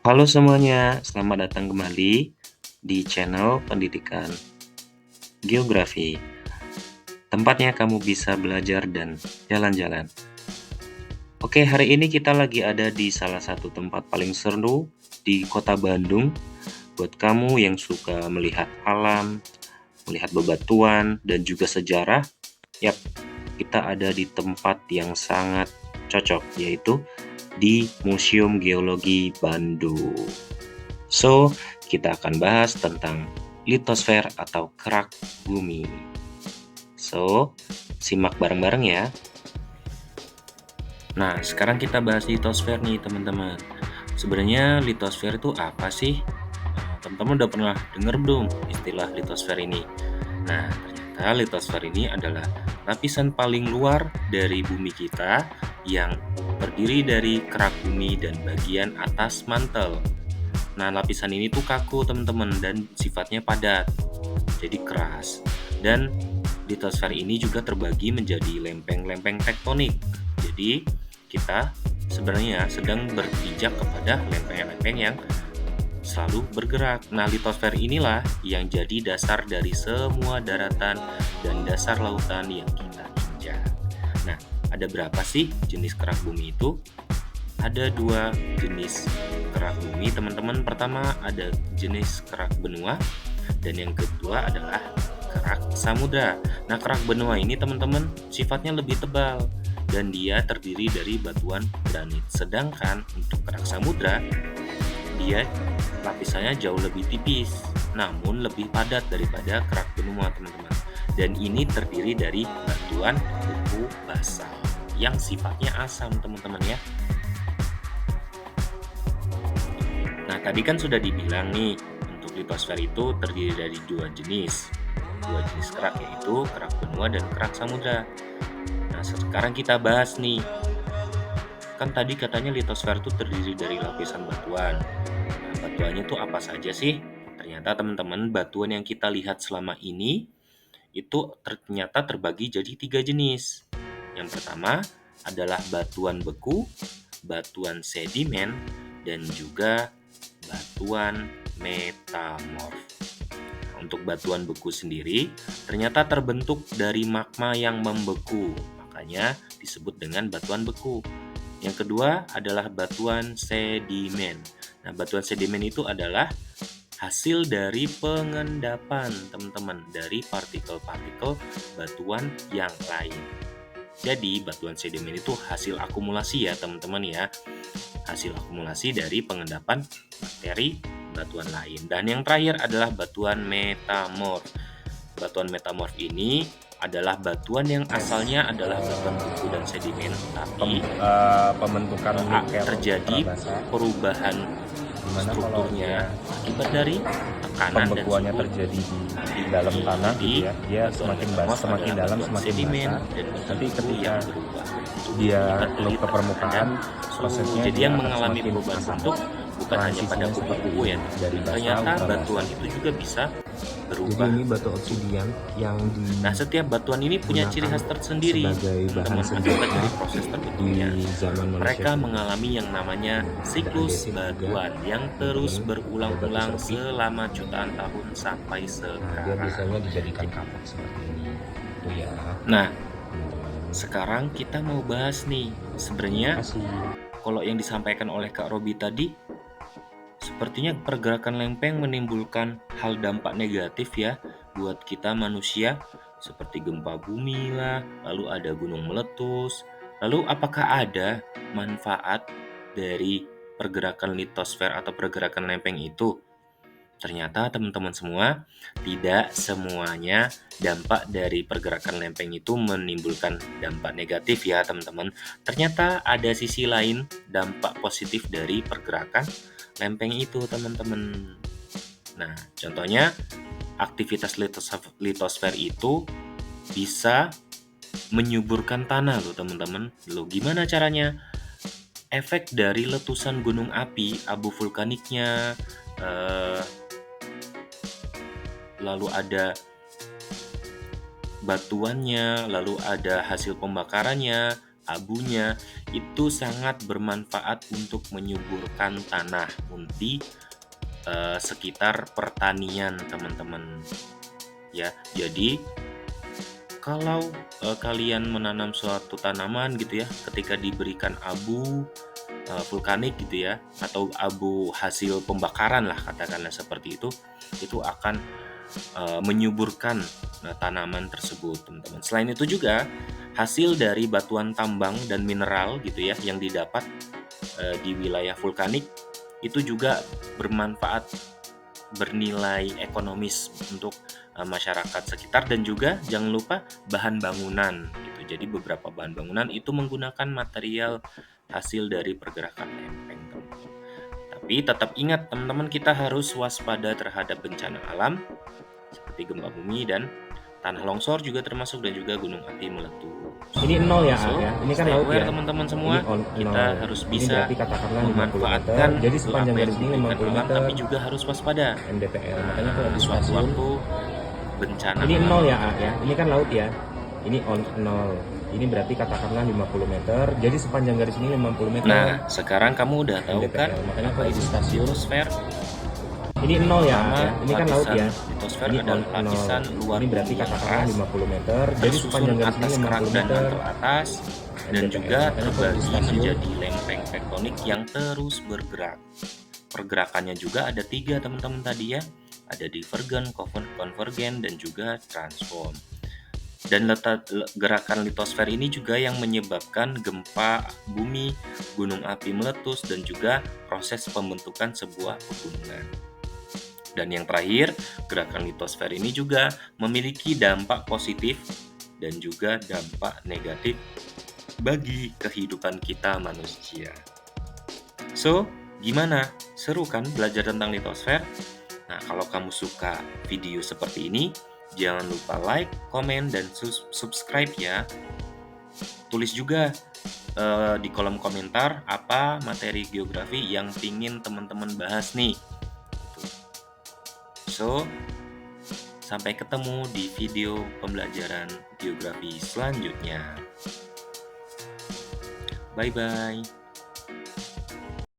Halo semuanya, selamat datang kembali di channel Pendidikan Geografi. Tempatnya kamu bisa belajar dan jalan-jalan. Oke, hari ini kita lagi ada di salah satu tempat paling seru di Kota Bandung. Buat kamu yang suka melihat alam, melihat bebatuan, dan juga sejarah, yap, kita ada di tempat yang sangat cocok, yaitu di Museum Geologi Bandung. So, kita akan bahas tentang litosfer atau kerak bumi. So, simak bareng-bareng ya. Nah, sekarang kita bahas litosfer nih, teman-teman. Sebenarnya litosfer itu apa sih? Teman-teman udah pernah dengar belum istilah litosfer ini? Nah, ternyata litosfer ini adalah lapisan paling luar dari bumi kita yang terdiri dari kerak bumi dan bagian atas mantel. Nah, lapisan ini tuh kaku, teman-teman, dan sifatnya padat, jadi keras. Dan litosfer ini juga terbagi menjadi lempeng-lempeng tektonik. Jadi, kita sebenarnya sedang berpijak kepada lempeng-lempeng yang selalu bergerak. Nah, litosfer inilah yang jadi dasar dari semua daratan dan dasar lautan yang kita injak. Nah, ada berapa sih jenis kerak bumi itu? Ada dua jenis kerak bumi, teman-teman. Pertama ada jenis kerak benua, dan yang kedua adalah kerak samudra. Nah, kerak benua ini, teman-teman, sifatnya lebih tebal dan dia terdiri dari batuan granit. Sedangkan untuk kerak samudra, dia lapisannya jauh lebih tipis, namun lebih padat daripada kerak benua, teman-teman. Dan ini terdiri dari batuan beku basalt yang sifatnya asam, teman-teman ya. Nah, tadi kan sudah dibilang nih, untuk litosfer itu terdiri dari dua jenis kerak, yaitu kerak benua dan kerak samudra. Nah, sekarang kita bahas nih, kan tadi katanya litosfer itu terdiri dari lapisan batuan. Nah, batuannya itu apa saja sih? Ternyata, teman-teman, batuan yang kita lihat selama ini itu ternyata terbagi jadi 3 jenis. Yang pertama adalah batuan beku, batuan sedimen, dan juga batuan metamorf. Untuk batuan beku sendiri ternyata terbentuk dari magma yang membeku, makanya disebut dengan batuan beku. Yang kedua adalah batuan sedimen. Nah, batuan sedimen itu adalah hasil dari pengendapan, teman-teman, dari partikel-partikel batuan yang lain. Jadi, batuan sedimen itu hasil akumulasi ya, teman-teman ya. Hasil akumulasi dari pengendapan materi batuan lain. Dan yang terakhir adalah batuan metamorf. Batuan metamorf ini adalah batuan yang asalnya adalah batuan beku dan sedimen, tapi Pembentukan terjadi perubahan strukturnya akibat dari tekanan dan pembekuannya suhu terjadi di dalam tanah gitu ya, dia semakin semakin dalam semakin sedimen basah. dan Nanti ketika yang berubah dia akibat keluar ke permukaan, prosesnya jadi dia yang akan mengalami semakin perubahan asam. bentuk bukan hanya pada Transisinya seperti kubu-kubu ya, ini, dari basah ternyata ultra batuan basah. itu juga bisa Jadi berubah. ini batu obsidian yang Nah, setiap batuan ini punya ciri khas tersendiri, sebagai bahan teman-teman, akibat senjata dari proses di terbentuknya. zaman manusia Mereka kuno. mengalami yang namanya siklus andesit juga, batuan yang terus teman-teman. berulang-ulang Ada batu serpik. selama jutaan tahun sampai Nah, dia sekarang. biasanya dijadikan kapak seperti ini. Itu ya. Nah, teman-teman. sekarang kita mau bahas nih, sebenarnya Kasih. kalau yang disampaikan oleh Kak Robi tadi, sepertinya pergerakan lempeng menimbulkan hal dampak negatif ya buat kita manusia, seperti gempa bumi lah, lalu ada gunung meletus. Lalu apakah ada manfaat dari pergerakan litosfer atau pergerakan lempeng itu? Ternyata, teman-teman semua, tidak semuanya dampak dari pergerakan lempeng itu menimbulkan dampak negatif ya, teman-teman. Ternyata ada sisi lain dampak positif dari pergerakan lempeng itu, teman-teman. Nah, contohnya aktivitas litosfer itu bisa menyuburkan tanah loh, teman-teman. Loh, gimana caranya? Efek dari letusan gunung api, abu vulkaniknya, lalu ada batuannya, lalu ada hasil pembakarannya, abunya itu sangat bermanfaat untuk menyuburkan tanah di sekitar pertanian, teman-teman. Ya, jadi kalau kalian menanam suatu tanaman gitu ya, ketika diberikan abu vulkanik gitu ya, atau abu hasil pembakaran lah katakanlah seperti itu akan menyuburkan tanaman tersebut, teman-teman. Selain itu juga hasil dari batuan tambang dan mineral gitu ya yang didapat di wilayah vulkanik itu juga bermanfaat, bernilai ekonomis untuk masyarakat sekitar, dan juga jangan lupa bahan bangunan gitu. Jadi beberapa bahan bangunan itu menggunakan material hasil dari pergerakan lempeng, teman-teman. Tapi tetap ingat teman-teman, kita harus waspada terhadap bencana alam seperti gempa bumi dan tanah longsor juga termasuk, dan juga gunung api meletus. Ini nol ya, So, ya. Ini kan stay laut aware ya. teman-teman semua. Kita Nol. harus Ini bisa berarti katakanlah 50 meter. memanfaatkan Jadi sepanjang apa yang garis ini diberikan 50 alam, meter. tapi juga harus waspada. MDPL. Makanya kalau di stasiun Suatu-waktu bencana ini alam nol ya, terjadi. ya. Ini kan laut ya. Ini nol. Ini berarti katakanlah 50 meter. Jadi sepanjang garis ini 50 meter. Nah, sekarang kamu udah tahu kan Makanya apa kalau di itu stasiun litosfer? ini nol ya, Pertama, ya. Ini kan laut ya. litosfer Ini adalah lapisan luar ini berarti bumi yang katakanlah keras, 50 meter. Jadi tersusun sepanjang garis ini atas kerak 50 dan meter. mantel atas, dan MDPL. juga Makanya kalau di terbagi stasiun menjadi lempeng tektonik yang terus bergerak. Pergerakannya juga ada 3, teman-teman tadi ya. Ada divergen, konvergen, dan juga transform. Dan gerakan litosfer ini juga yang menyebabkan gempa bumi, gunung api meletus, dan juga proses pembentukan sebuah pegunungan. Dan yang terakhir, gerakan litosfer ini juga memiliki dampak positif dan juga dampak negatif bagi kehidupan kita manusia. So, gimana? Seru kan belajar tentang litosfer? Nah, kalau kamu suka video seperti ini, jangan lupa like, komen, dan subscribe ya. Tulis juga di kolom komentar apa materi geografi yang pingin teman-teman bahas nih. So, sampai ketemu di video pembelajaran geografi selanjutnya. Bye-bye.